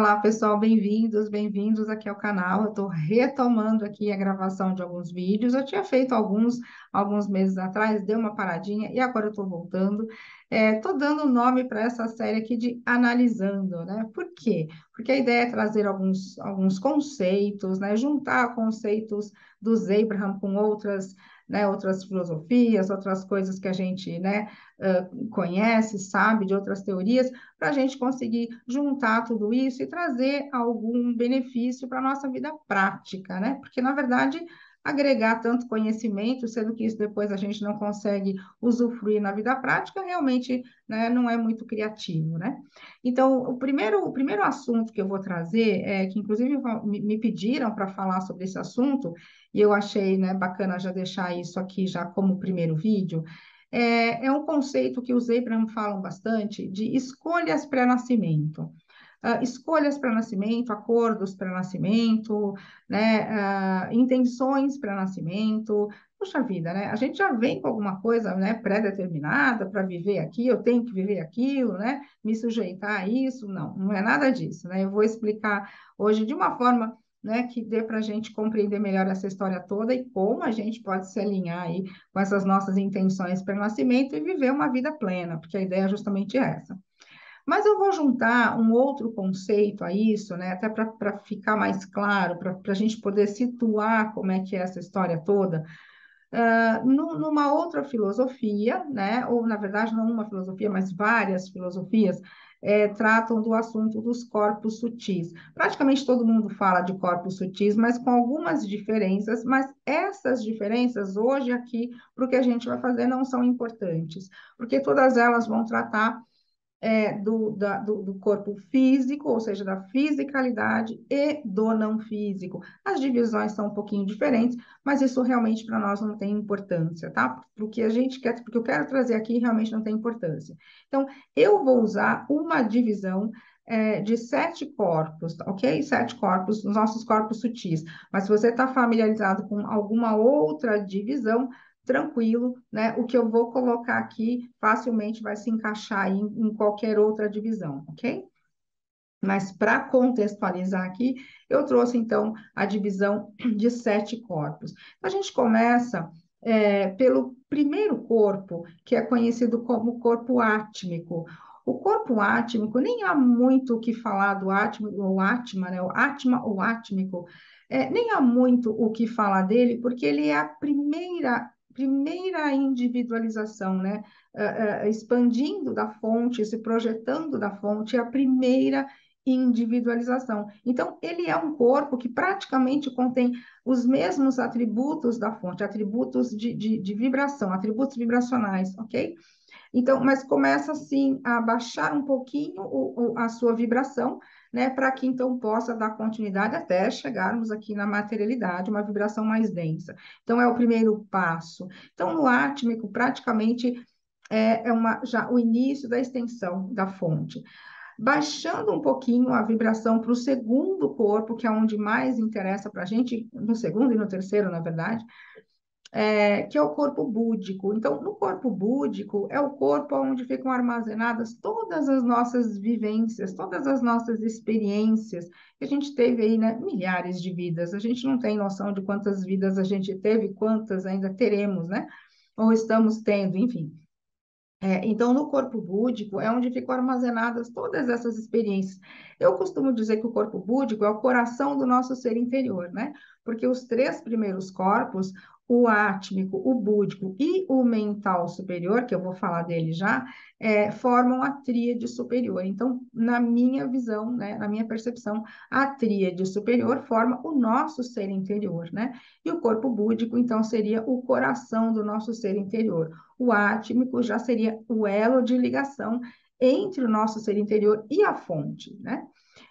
Olá, pessoal, bem-vindos, bem-vindos aqui ao canal. Eu estou retomando aqui a gravação de alguns vídeos. Eu tinha feito alguns meses atrás, dei uma paradinha e agora eu estou voltando. Estou dando nome para essa série aqui de Analisando, né? Por quê? Porque a ideia é trazer alguns conceitos, né? Juntar conceitos dos Abraham com outras, né? Outras filosofias, outras coisas que a gente, né? Conhece, sabe, de outras teorias para a gente conseguir juntar tudo isso e trazer algum benefício para a nossa vida prática, né? Porque, na verdade, agregar tanto conhecimento, sendo que isso depois a gente não consegue usufruir na vida prática, realmente, né, não é muito criativo, né? Então, o primeiro assunto que eu vou trazer, que inclusive me pediram para falar sobre esse assunto, e eu achei, né, bacana já deixar isso aqui já como primeiro vídeo, é um conceito que os Abraham falam bastante de escolhas pré-nascimento. Escolhas pré-nascimento, acordos pré-nascimento, né, intenções pré-nascimento. Puxa vida, né? A gente já vem com alguma coisa, né, pré-determinada para viver aqui, eu tenho que viver aquilo, né? Me sujeitar a isso. Não, não é nada disso, né? Eu vou explicar hoje de uma forma, né, que dê para a gente compreender melhor essa história toda e como a gente pode se alinhar aí com essas nossas intenções para o nascimento e viver uma vida plena, porque a ideia é justamente essa. Mas eu vou juntar um outro conceito a isso, né, até para ficar mais claro, para a gente poder situar como é que é essa história toda, numa outra filosofia, né, ou na verdade não uma filosofia, mas várias filosofias, tratam do assunto dos corpos sutis. Praticamente todo mundo fala de corpos sutis, mas com algumas diferenças, mas essas diferenças hoje aqui, para o que a gente vai fazer, não são importantes, porque todas elas vão tratar do corpo físico, ou seja, da fisicalidade e do não físico. As divisões são um pouquinho diferentes, mas isso realmente para nós não tem importância, tá? Porque a gente quer, porque eu quero trazer aqui realmente não tem importância. Então, eu vou usar uma divisão de 7 corpos, ok? 7 corpos, os nossos corpos sutis. Mas se você está familiarizado com alguma outra divisão, tranquilo, né? O que eu vou colocar aqui facilmente vai se encaixar em qualquer outra divisão, ok? Mas para contextualizar aqui, eu trouxe então a divisão de 7 corpos. A gente começa pelo primeiro corpo, que é conhecido como corpo átmico. O corpo átmico, nem há muito o que falar do átmico ou átma, né? O átma ou átmico, nem há muito o que falar dele, porque ele é a primeira individualização, né? Expandindo da fonte, se projetando da fonte, é a primeira individualização. Então, ele é um corpo que praticamente contém os mesmos atributos da fonte, atributos de vibração, atributos vibracionais, ok? Então, mas começa assim a baixar um pouquinho a sua vibração, né, para que então possa dar continuidade até chegarmos aqui na materialidade, uma vibração mais densa. Então, é o primeiro passo. Então, no átmico, praticamente já o início da extensão da fonte. Baixando um pouquinho a vibração para o segundo corpo, que é onde mais interessa para a gente, no segundo e no terceiro, na verdade, que é o corpo búdico. Então, no corpo búdico é o corpo onde ficam armazenadas todas as nossas vivências, todas as nossas experiências, que a gente teve aí, né, milhares de vidas. A gente não tem noção de quantas vidas a gente teve, quantas ainda teremos, né? Ou estamos tendo, enfim. Então, no corpo búdico é onde ficam armazenadas todas essas experiências. Eu costumo dizer que o corpo búdico é o coração do nosso ser interior, né? Porque os 3 primeiros corpos, o átmico, o búdico e o mental superior, que eu vou falar dele já, formam a tríade superior. Então, na minha visão, né, na minha percepção, a tríade superior forma o nosso ser interior, né? E o corpo búdico, então, seria o coração do nosso ser interior. O átmico já seria o elo de ligação entre o nosso ser interior e a fonte, né?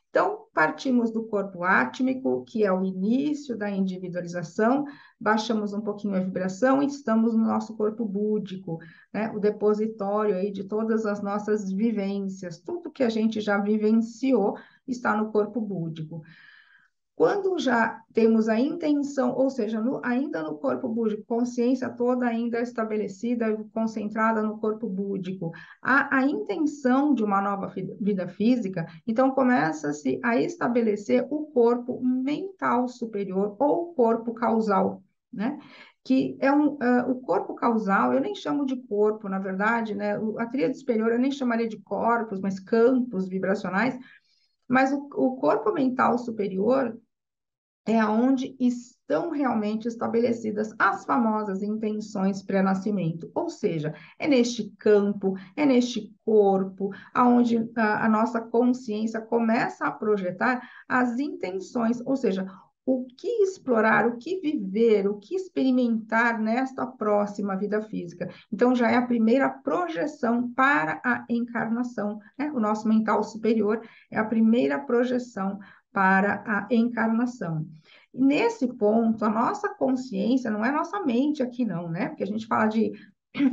Então, partimos do corpo átmico, que é o início da individualização, baixamos um pouquinho a vibração e estamos no nosso corpo búdico, né? O depositório aí de todas as nossas vivências, tudo que a gente já vivenciou está no corpo búdico. Quando já temos a intenção, ou seja, ainda no corpo búdico, consciência toda ainda estabelecida, concentrada no corpo búdico, a intenção de uma nova vida física, então começa-se a estabelecer o corpo mental superior ou corpo causal, né? Que é o corpo causal, eu nem chamo de corpo, na verdade, né? A tríade superior eu nem chamaria de corpos, mas campos vibracionais, mas o corpo mental superior é onde estão realmente estabelecidas as famosas intenções pré-nascimento, ou seja, é neste campo, é neste corpo, aonde a nossa consciência começa a projetar as intenções, ou seja, o que explorar, o que viver, o que experimentar nesta próxima vida física. Então, já é a primeira projeção para a encarnação, né? O nosso mental superior é a primeira projeção para a encarnação. Nesse ponto, a nossa consciência não é nossa mente aqui, não, né? Porque a gente fala de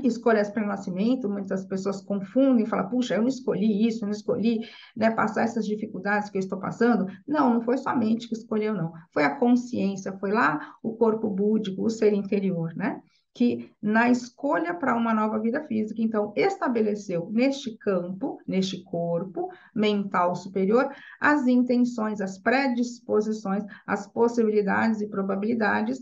escolhas para o nascimento, muitas pessoas confundem, falam, puxa, eu não escolhi isso, eu não escolhi, né, passar essas dificuldades que eu estou passando. Não, não foi só a mente que escolheu, não. Foi a consciência, foi lá o corpo búdico, o ser interior, né? Que na escolha para uma nova vida física, então, estabeleceu neste campo, neste corpo mental superior, as intenções, as predisposições, as possibilidades e probabilidades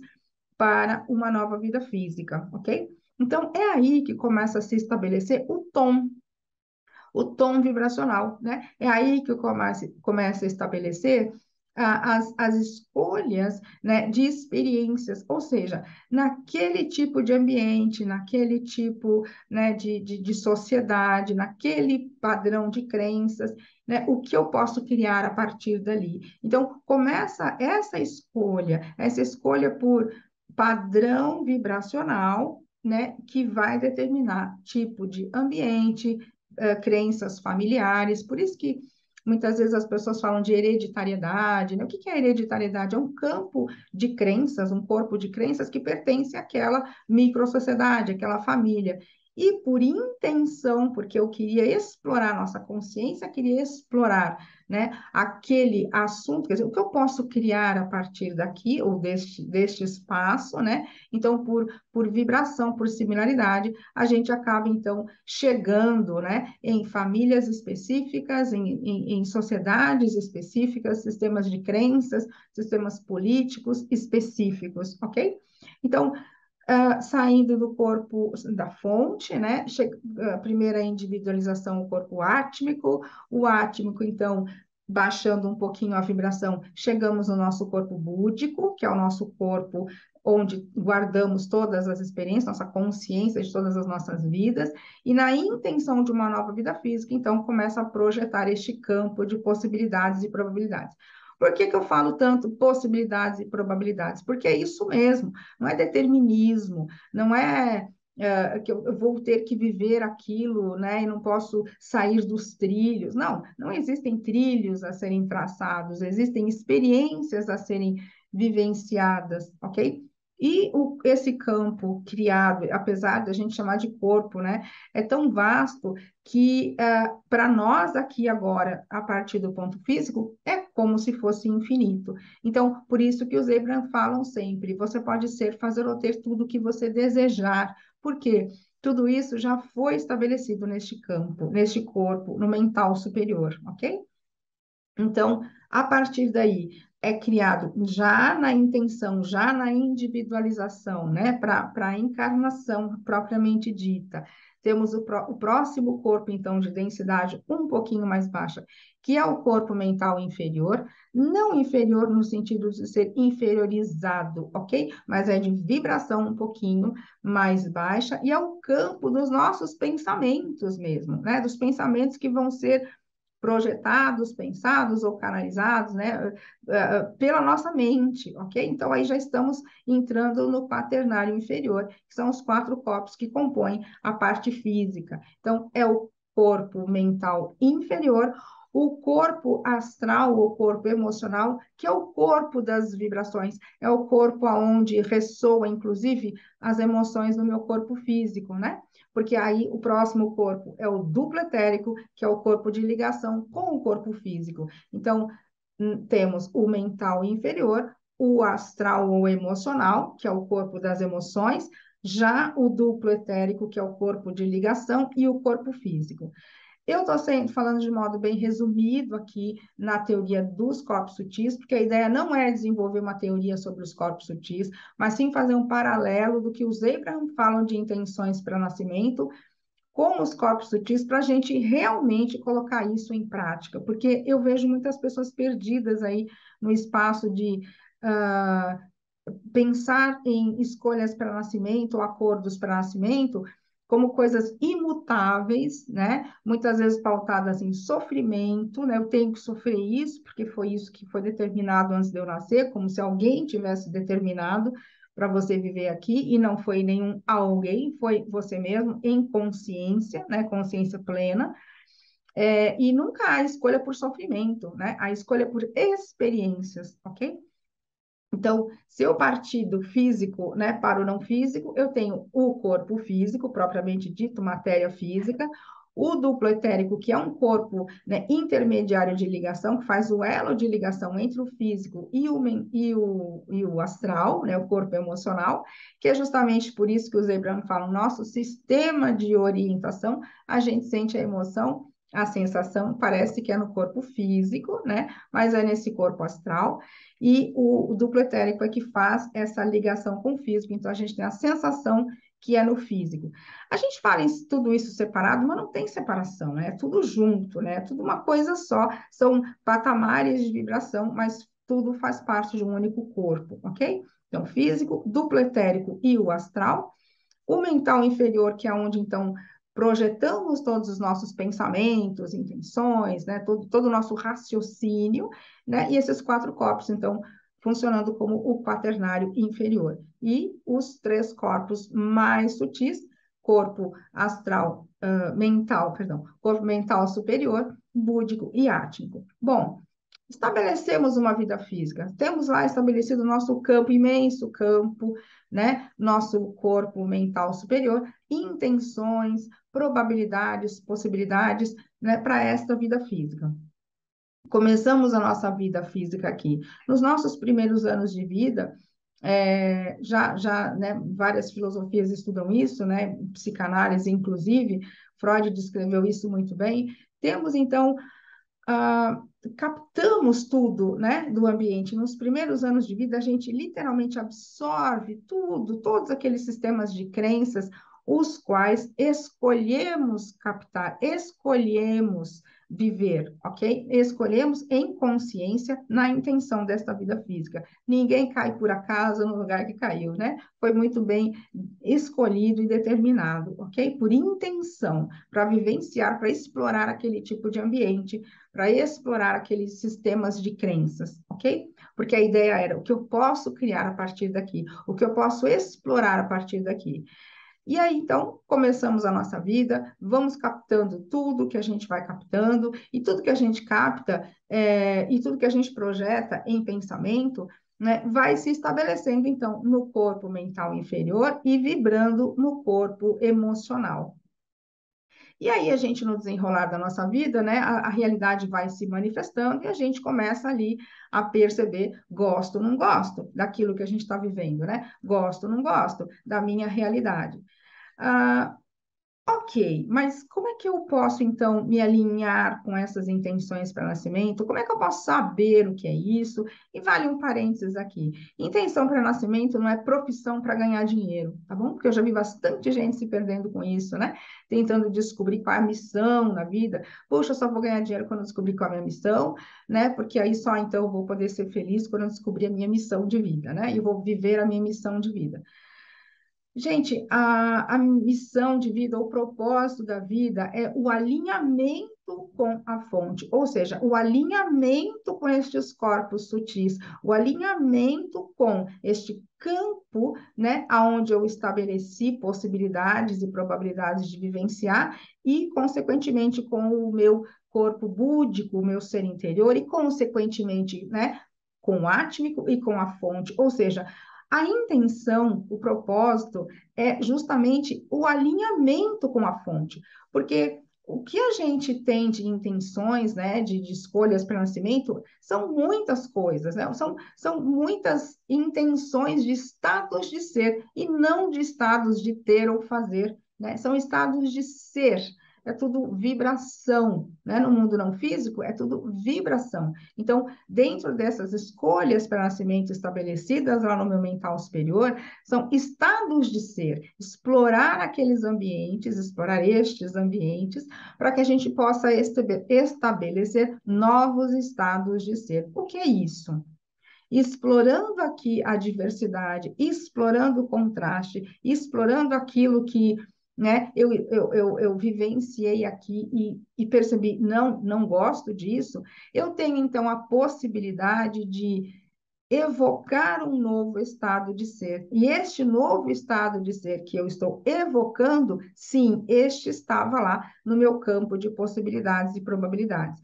para uma nova vida física, ok? Então, é aí que começa a se estabelecer o tom vibracional, né? É aí que começa a estabelecer as escolhas, né, de experiências, ou seja, naquele tipo de ambiente, naquele tipo, né, de sociedade, naquele padrão de crenças, né, o que eu posso criar a partir dali. Então, começa essa escolha por padrão vibracional, né, que vai determinar tipo de ambiente, crenças familiares, por isso que muitas vezes as pessoas falam de hereditariedade, né? O que é hereditariedade? É um campo de crenças, um corpo de crenças que pertence àquela microsociedade, àquela família. E por intenção, porque eu queria explorar, nossa consciência queria explorar, né, aquele assunto, quer dizer, o que eu posso criar a partir daqui, ou deste espaço, né? Então, por vibração, por similaridade, a gente acaba, então, chegando, né, em famílias específicas, em sociedades específicas, sistemas de crenças, sistemas políticos específicos, ok? Então, saindo do corpo da fonte, né? A primeira individualização, o corpo átmico, o átmico, então, baixando um pouquinho a vibração, chegamos no nosso corpo búdico, que é o nosso corpo onde guardamos todas as experiências, nossa consciência de todas as nossas vidas, e na intenção de uma nova vida física, então, começa a projetar este campo de possibilidades e probabilidades. Por que que eu falo tanto possibilidades e probabilidades? Porque é isso mesmo, não é determinismo, não é, que eu vou ter que viver aquilo, né, e não posso sair dos trilhos. Não, não existem trilhos a serem traçados, existem experiências a serem vivenciadas, ok? E esse campo criado, apesar de a gente chamar de corpo, né, é tão vasto que para nós aqui agora, a partir do ponto físico, é como se fosse infinito. Então, por isso que os Abraham falam sempre, você pode ser, fazer ou ter tudo o que você desejar. Por quê? Tudo isso já foi estabelecido neste campo, neste corpo, no mental superior, ok? Então, a partir daí, é criado já na intenção, já na individualização, né, para a encarnação propriamente dita. Temos o próximo corpo, então, de densidade um pouquinho mais baixa, que é o corpo mental inferior, não inferior no sentido de ser inferiorizado, ok? Mas é de vibração um pouquinho mais baixa, e é o campo dos nossos pensamentos mesmo, né? Dos pensamentos que vão ser projetados, pensados ou canalizados, né, pela nossa mente, ok? Então, aí já estamos entrando no quaternário inferior, que são os quatro corpos que compõem a parte física. Então, é o corpo mental inferior, o corpo astral, o corpo emocional, que é o corpo das vibrações, é o corpo aonde ressoa, inclusive, as emoções no meu corpo físico, né? Porque aí o próximo corpo é o duplo etérico, que é o corpo de ligação com o corpo físico. Então, temos o mental inferior, o astral ou emocional, que é o corpo das emoções, já o duplo etérico, que é o corpo de ligação, e o corpo físico. Eu estou falando de modo bem resumido aqui na teoria dos corpos sutis, porque a ideia não é desenvolver uma teoria sobre os corpos sutis, mas sim fazer um paralelo do que os Abraham falam de intenções para nascimento com os corpos sutis, para a gente realmente colocar isso em prática, porque eu vejo muitas pessoas perdidas aí no espaço de pensar em escolhas para nascimento, acordos para nascimento, como coisas imutáveis, né? Muitas vezes pautadas em sofrimento, né? Eu tenho que sofrer isso, porque foi isso que foi determinado antes de eu nascer, como se alguém tivesse determinado para você viver aqui, e não foi nenhum alguém, foi você mesmo, em consciência, né? Consciência plena. E nunca há escolha por sofrimento, né? A escolha por experiências, ok? Então, se eu partir do físico, né, para o não físico, eu tenho o corpo físico, propriamente dito, matéria física, o duplo etérico, que é um corpo, né, intermediário de ligação, que faz o elo de ligação entre o físico e o astral, né, o corpo emocional, que é justamente por isso que os Abraham falam, nosso sistema de orientação, a gente sente a emoção, a sensação, parece que é no corpo físico, né, mas é nesse corpo astral, e o duplo etérico é que faz essa ligação com o físico, então a gente tem a sensação que é no físico. A gente fala em tudo isso separado, mas não tem separação, né? É tudo junto, né? É tudo uma coisa só, são patamares de vibração, mas tudo faz parte de um único corpo, ok? Então, físico, duplo etérico e o astral. O mental inferior, que é onde, então, projetamos todos os nossos pensamentos, intenções, né? Todo o nosso raciocínio, né? E esses quatro corpos, então, funcionando como o quaternário inferior. E os três corpos mais sutis, corpo astral, mental, perdão, corpo mental superior, búdico e átmico. Bom, estabelecemos uma vida física, temos lá estabelecido nosso campo, imenso campo, né? Nosso corpo mental superior, intenções, probabilidades, possibilidades, né, para esta vida física. Começamos a nossa vida física aqui. Nos nossos primeiros anos de vida, né, várias filosofias estudam isso, né, psicanálise, inclusive, Freud descreveu isso muito bem. Temos, então, captamos tudo, né, do ambiente. Nos primeiros anos de vida, a gente literalmente absorve tudo, todos aqueles sistemas de crenças, os quais escolhemos captar, escolhemos viver, ok? Escolhemos em consciência na intenção desta vida física. Ninguém cai por acaso no lugar que caiu, né? Foi muito bem escolhido e determinado, ok? Por intenção, para vivenciar, para explorar aquele tipo de ambiente, para explorar aqueles sistemas de crenças, ok? Porque a ideia era o que eu posso criar a partir daqui, o que eu posso explorar a partir daqui. E aí, então, começamos a nossa vida, vamos captando tudo que a gente vai captando, e tudo que a gente capta, e tudo que a gente projeta em pensamento, né, vai se estabelecendo, então, no corpo mental inferior e vibrando no corpo emocional. E aí a gente, no desenrolar da nossa vida, né, a realidade vai se manifestando e a gente começa ali a perceber, gosto ou não gosto daquilo que a gente está vivendo, né? Gosto ou não gosto da minha realidade. Ah, Ok, mas como é que eu posso, então, me alinhar com essas intenções para nascimento? Como é que eu posso saber o que é isso? E vale um parênteses aqui. Intenção para nascimento não é profissão para ganhar dinheiro, tá bom? Porque eu já vi bastante gente se perdendo com isso, né? Tentando descobrir qual é a missão na vida. Puxa, eu só vou ganhar dinheiro quando eu descobrir qual é a minha missão, né? Porque aí só então eu vou poder ser feliz quando eu descobrir a minha missão de vida, né? E vou viver a minha missão de vida. Gente, a missão de vida, o propósito da vida é o alinhamento com a fonte, ou seja, o alinhamento com estes corpos sutis, o alinhamento com este campo, né, aonde eu estabeleci possibilidades e probabilidades de vivenciar e, consequentemente, com o meu corpo búdico, o meu ser interior e, consequentemente, né, com o átmico e com a fonte, ou seja, a intenção, o propósito, é justamente o alinhamento com a fonte, porque o que a gente tem de intenções, né, de escolhas para nascimento, são muitas coisas, né? São muitas intenções de estados de ser, e não de estados de ter ou fazer, né? São estados de ser. É tudo vibração, né? No mundo não físico, é tudo vibração. Então, dentro dessas escolhas para nascimento estabelecidas lá no meu mental superior, são estados de ser, explorar aqueles ambientes, explorar estes ambientes, para que a gente possa estabelecer novos estados de ser. O que é isso? Explorando aqui a diversidade, explorando o contraste, explorando aquilo que, né, eu vivenciei aqui e percebi, não gosto disso, eu tenho então a possibilidade de evocar um novo estado de ser. E este novo estado de ser que eu estou evocando, sim, este estava lá no meu campo de possibilidades e probabilidades.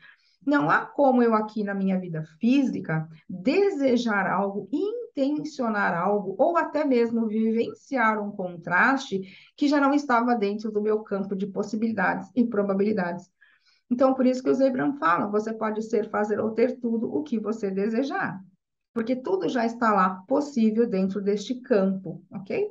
Não há como eu aqui na minha vida física desejar algo, intencionar algo, ou até mesmo vivenciar um contraste que já não estava dentro do meu campo de possibilidades e probabilidades. Então, por isso que os Abraham falam, você pode ser, fazer ou ter tudo o que você desejar, porque tudo já está lá possível dentro deste campo, ok?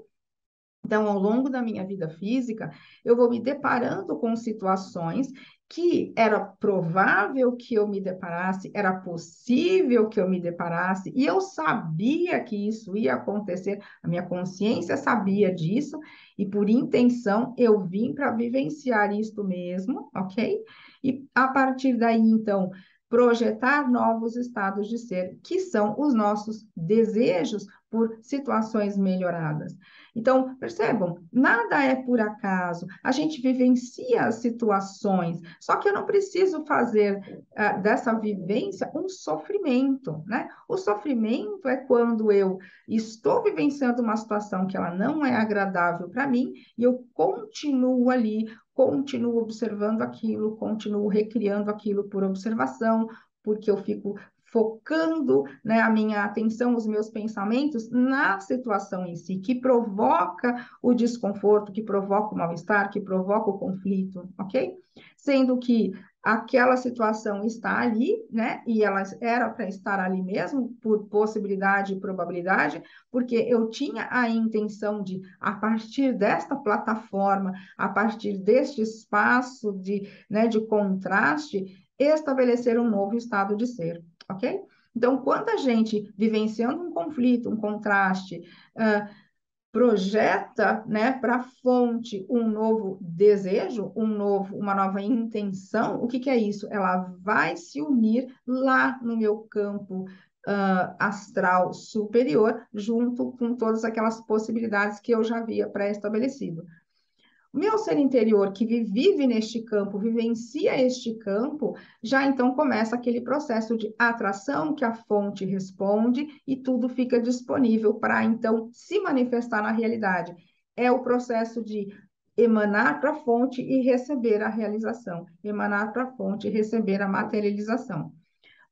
Então, ao longo da minha vida física, eu vou me deparando com situações que era provável que eu me deparasse, era possível que eu me deparasse, e eu sabia que isso ia acontecer, a minha consciência sabia disso, e por intenção eu vim para vivenciar isto mesmo, ok? E a partir daí, então, projetar novos estados de ser, que são os nossos desejos por situações melhoradas. Então, percebam, nada é por acaso. A gente vivencia as situações, só que eu não preciso fazer dessa vivência um sofrimento, né? O sofrimento é quando eu estou vivenciando uma situação que ela não é agradável para mim e eu continuo ali, continuo observando aquilo, continuo recriando aquilo por observação, porque eu fico focando, né, a minha atenção, os meus pensamentos na situação em si, que provoca o desconforto, que provoca o mal-estar, que provoca o conflito, ok? Sendo que aquela situação está ali, né? E ela era para estar ali mesmo, por possibilidade e probabilidade, porque eu tinha a intenção de, a partir desta plataforma, a partir deste espaço de, né, de contraste, estabelecer um novo estado de ser, ok? Então, quando a gente, vivenciando um conflito, um contraste, projeta, né, para a fonte um novo desejo, uma nova intenção, o que que é isso? Ela vai se unir lá no meu campo astral superior, junto com todas aquelas possibilidades que eu já havia pré-estabelecido. O meu ser interior que vive neste campo, vivencia este campo, já então começa aquele processo de atração que a fonte responde e tudo fica disponível para então se manifestar na realidade. É o processo de emanar para a fonte e receber a realização, emanar para a fonte e receber a materialização.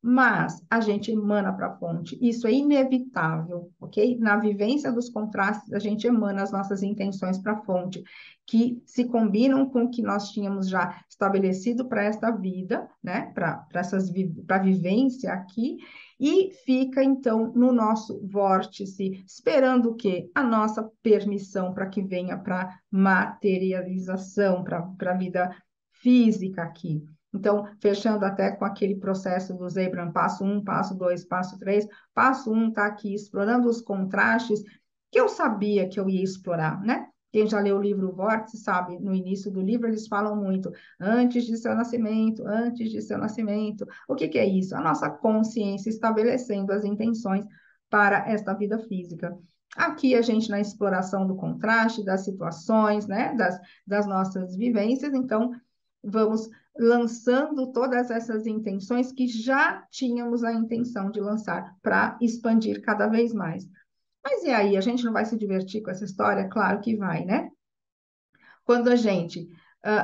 Mas a gente emana para a fonte, isso é inevitável, ok? Na vivência dos contrastes, a gente emana as nossas intenções para a fonte, que se combinam com o que nós tínhamos já estabelecido para esta vida, né? Para a vivência aqui, e fica então no nosso vórtice, esperando o quê? A nossa permissão para que venha para materialização, para a vida física aqui. Então, fechando até com aquele processo do Abraham, passo 1, passo 2, passo 3. Passo 1 está aqui explorando os contrastes que eu sabia que eu ia explorar, né? Quem já leu o livro Vórtice sabe, no início do livro eles falam muito, antes de seu nascimento, antes de seu nascimento. O que que é isso? A nossa consciência estabelecendo as intenções para esta vida física. Aqui a gente na exploração do contraste, das situações, né? Das nossas vivências, então vamos lançando todas essas intenções que já tínhamos a intenção de lançar para expandir cada vez mais. Mas e aí, a gente não vai se divertir com essa história? Claro que vai, né? Quando a gente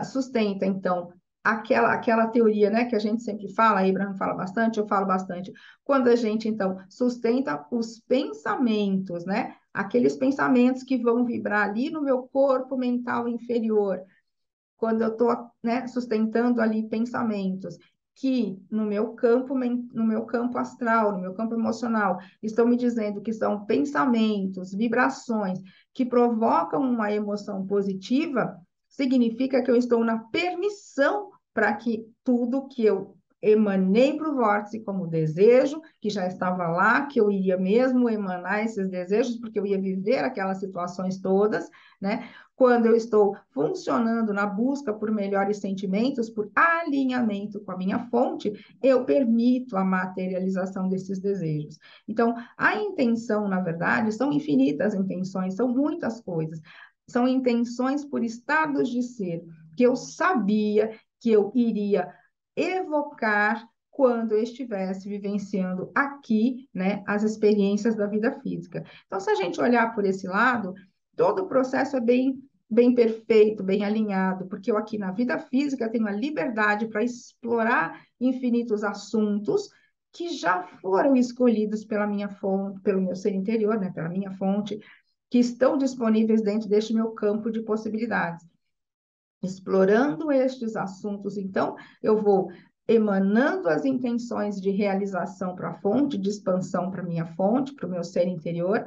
sustenta, então, aquela teoria, né, que a gente sempre fala, a Abraham fala bastante, eu falo bastante, quando a gente, então, sustenta os pensamentos, né, aqueles pensamentos que vão vibrar ali no meu corpo mental inferior, quando eu estou, né, sustentando ali pensamentos que no meu campo astral, no meu campo emocional, estão me dizendo que são pensamentos, vibrações que provocam uma emoção positiva, significa que eu estou na permissão para que tudo que eu emanei para o vórtice como desejo, que já estava lá, que eu iria mesmo emanar esses desejos, porque eu ia viver aquelas situações todas, né? Quando eu estou funcionando na busca por melhores sentimentos, por alinhamento com a minha fonte, eu permito a materialização desses desejos. Então, a intenção, na verdade, são infinitas intenções, são muitas coisas. São intenções por estados de ser, que eu sabia que eu iria evocar quando eu estivesse vivenciando aqui, né, as experiências da vida física. Então, se a gente olhar por esse lado, todo o processo é bem perfeito, bem alinhado, porque eu aqui na vida física tenho a liberdade para explorar infinitos assuntos que já foram escolhidos pela minha fonte, pelo meu ser interior, né, pela minha fonte, que estão disponíveis dentro deste meu campo de possibilidades. Explorando estes assuntos, então, eu vou emanando as intenções de realização para a fonte, de expansão para a minha fonte, para o meu ser interior,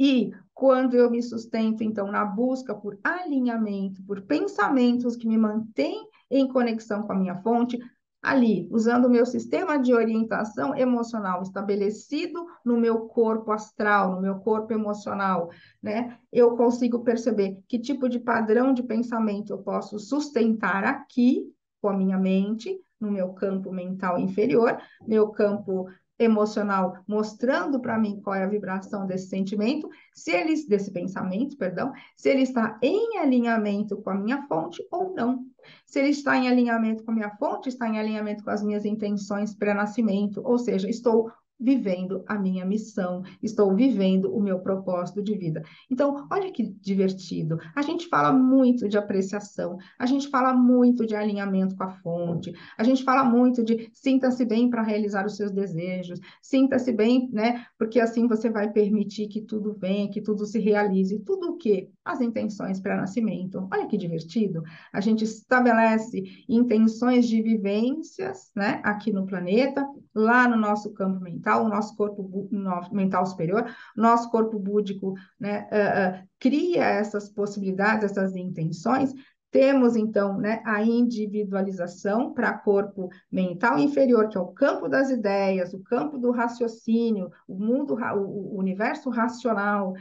e quando eu me sustento, então, na busca por alinhamento, por pensamentos que me mantêm em conexão com a minha fonte, ali, usando o meu sistema de orientação emocional estabelecido no meu corpo astral, no meu corpo emocional, né? Eu consigo perceber que tipo de padrão de pensamento eu posso sustentar aqui com a minha mente, no meu campo mental inferior, meu campo emocional mostrando para mim qual é a vibração desse sentimento, se ele, desse pensamento, perdão, se ele está em alinhamento com a minha fonte ou não. Se ele está em alinhamento com a minha fonte, está em alinhamento com as minhas intenções pré-nascimento, ou seja, estou vivendo a minha missão, estou vivendo o meu propósito de vida. Então, olha que divertido. A gente fala muito de apreciação, a gente fala muito de alinhamento com a fonte, a gente fala muito de sinta-se bem para realizar os seus desejos, sinta-se bem, né? Porque assim você vai permitir que tudo venha, que tudo se realize. Tudo o quê? As intenções para nascimento. Olha que divertido. A gente estabelece intenções de vivências, né? Aqui no planeta, lá no nosso campo mental, o nosso corpo mental superior, nosso corpo búdico, né? Cria essas possibilidades, essas intenções. Temos, então, né, a individualização para corpo mental inferior, que é o campo das ideias, o campo do raciocínio, o mundo, o universo racional.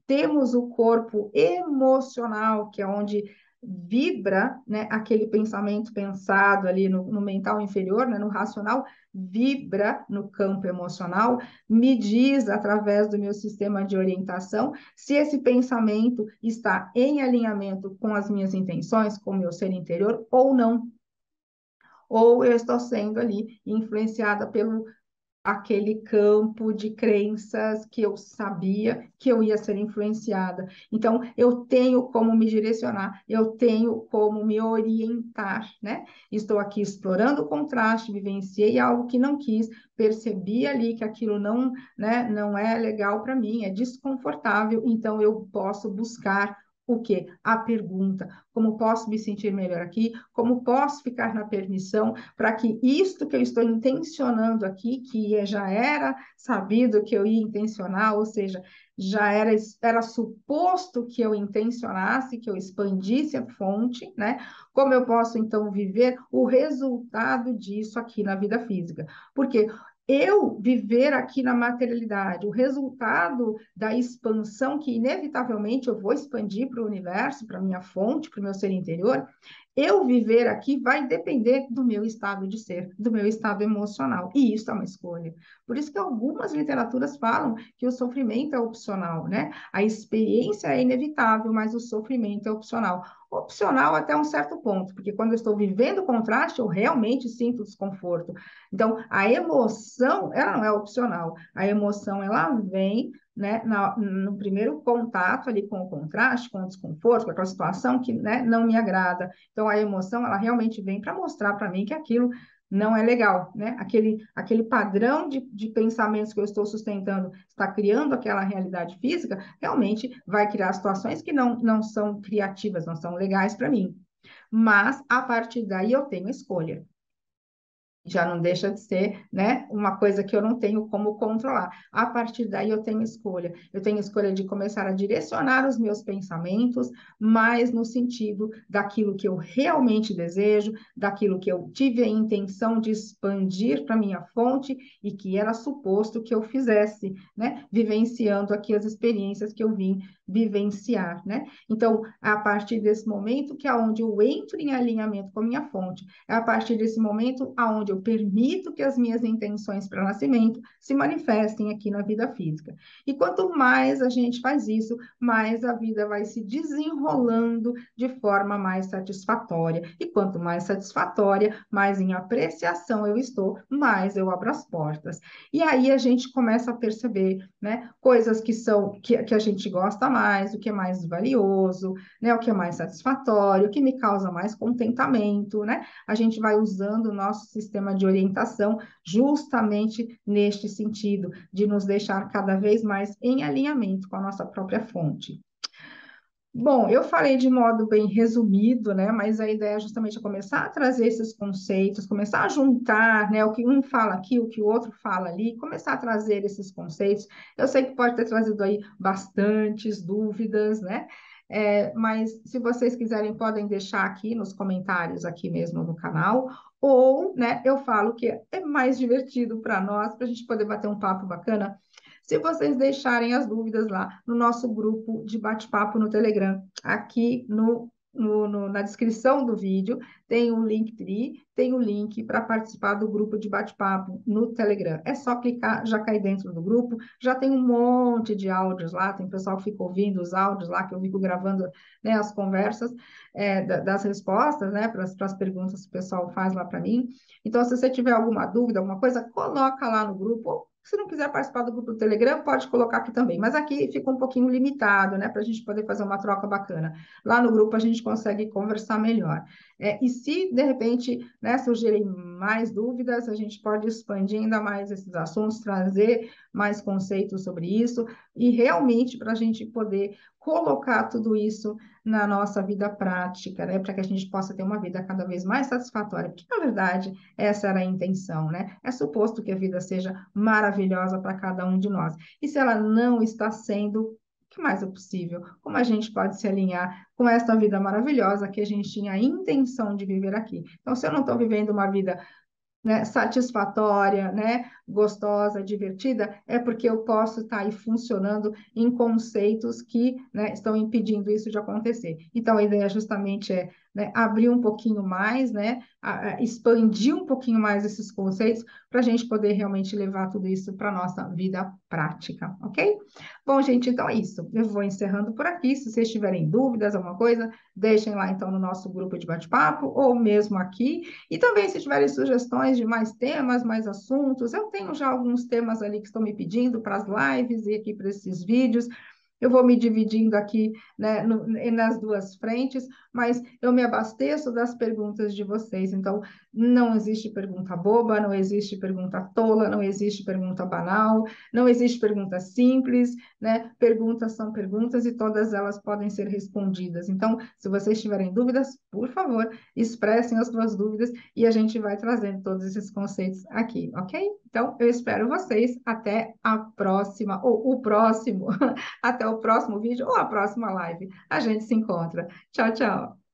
Temos o corpo emocional, que é onde vibra, né, aquele pensamento pensado ali no mental inferior, né, no racional, vibra no campo emocional, me diz através do meu sistema de orientação se esse pensamento está em alinhamento com as minhas intenções, com o meu ser interior ou não. Ou eu estou sendo ali influenciada pelo aquele campo de crenças que eu sabia que eu ia ser influenciada. Então, eu tenho como me direcionar, eu tenho como me orientar, né? Estou aqui explorando o contraste, vivenciei algo que não quis, percebi ali que aquilo não, né, não é legal para mim, é desconfortável, então eu posso buscar o quê? A pergunta, como posso me sentir melhor aqui? Como posso ficar na permissão para que isto que eu estou intencionando aqui, que já era sabido que eu ia intencionar, ou seja, já era suposto que eu intencionasse, que eu expandisse a fonte, né? Como eu posso, então, viver o resultado disso aqui na vida física? Porque eu viver aqui na materialidade, o resultado da expansão que inevitavelmente eu vou expandir para o universo, para a minha fonte, para o meu ser interior, eu viver aqui vai depender do meu estado de ser, do meu estado emocional. E isso é uma escolha. Por isso que algumas literaturas falam que o sofrimento é opcional, né? A experiência é inevitável, mas o sofrimento é opcional. Opcional até um certo ponto, porque quando eu estou vivendo o contraste, eu realmente sinto desconforto. Então, a emoção, ela não é opcional. A emoção, ela vem, né, no primeiro contato ali com o contraste, com o desconforto, com aquela situação que, né, não me agrada. Então, a emoção, ela realmente vem para mostrar para mim que aquilo não é legal, né? Aquele padrão de pensamentos que eu estou sustentando está criando aquela realidade física, realmente vai criar situações que não são criativas, não são legais para mim. Mas a partir daí eu tenho escolha. Já não deixa de ser, né, uma coisa que eu não tenho como controlar. A partir daí eu tenho escolha. Eu tenho escolha de começar a direcionar os meus pensamentos mais no sentido daquilo que eu realmente desejo, daquilo que eu tive a intenção de expandir para minha fonte e que era suposto que eu fizesse, né, vivenciando aqui as experiências que eu vim vivenciar, né? Então, a partir desse momento que é onde eu entro em alinhamento com a minha fonte, é a partir desse momento aonde eu permito que as minhas intenções para nascimento se manifestem aqui na vida física. E quanto mais a gente faz isso, mais a vida vai se desenrolando de forma mais satisfatória. E quanto mais satisfatória, mais em apreciação eu estou, mais eu abro as portas. E aí a gente começa a perceber, né, coisas que a gente gosta mais, o que é mais valioso, né, o que é mais satisfatório, o que me causa mais contentamento, né? A gente vai usando o nosso sistema de orientação justamente neste sentido, de nos deixar cada vez mais em alinhamento com a nossa própria fonte. Bom, eu falei de modo bem resumido, né? Mas a ideia é justamente começar a trazer esses conceitos, começar a juntar, né? O que um fala aqui, o que o outro fala ali, começar a trazer esses conceitos. Eu sei que pode ter trazido aí bastantes dúvidas, né? Mas se vocês quiserem, podem deixar aqui nos comentários, aqui mesmo no canal, ou, né, eu falo que é mais divertido para nós, para a gente poder bater um papo bacana se vocês deixarem as dúvidas lá no nosso grupo de bate-papo no Telegram, aqui na descrição do vídeo, tem um Linktree, tem o link para participar do grupo de bate-papo no Telegram. É só clicar, já cair dentro do grupo, já tem um monte de áudios lá, tem pessoal que fica ouvindo os áudios lá, que eu fico gravando, né, as conversas das respostas, né, para as perguntas que o pessoal faz lá para mim. Então, se você tiver alguma dúvida, alguma coisa, coloca lá no grupo. Se não quiser participar do grupo do Telegram, pode colocar aqui também. Mas aqui fica um pouquinho limitado, né? Para a gente poder fazer uma troca bacana. Lá no grupo a gente consegue conversar melhor. E se, de repente, né, surgirem mais dúvidas, a gente pode expandir ainda mais esses assuntos, trazer mais conceitos sobre isso, e realmente para a gente poder colocar tudo isso na nossa vida prática, né? Para que a gente possa ter uma vida cada vez mais satisfatória. Porque, na verdade, essa era a intenção, né? É suposto que a vida seja maravilhosa para cada um de nós. E se ela não está sendo, o que mais é possível? Como a gente pode se alinhar com esta vida maravilhosa que a gente tinha a intenção de viver aqui? Então, se eu não estou vivendo uma vida, né, satisfatória, né, gostosa, divertida, é porque eu posso estar aí funcionando em conceitos que, né, estão impedindo isso de acontecer. Então, a ideia justamente é, né, abrir um pouquinho mais, né, expandir um pouquinho mais esses conceitos para a gente poder realmente levar tudo isso para a nossa vida prática, ok? Bom, gente, então é isso. Eu vou encerrando por aqui. Se vocês tiverem dúvidas, alguma coisa, deixem lá então no nosso grupo de bate-papo ou mesmo aqui. E também, se tiverem sugestões de mais temas, mais assuntos, eu tenho já alguns temas ali que estão me pedindo para as lives e aqui para esses vídeos. Eu vou me dividindo aqui, né, nas duas frentes, mas eu me abasteço das perguntas de vocês. Então, não existe pergunta boba, não existe pergunta tola, não existe pergunta banal, não existe pergunta simples, né? Perguntas são perguntas e todas elas podem ser respondidas. Então, se vocês tiverem dúvidas, por favor, expressem as suas dúvidas e a gente vai trazendo todos esses conceitos aqui, ok? Então, eu espero vocês até a próxima, ou o próximo, até o próximo vídeo ou a próxima live. A gente se encontra. Tchau, tchau.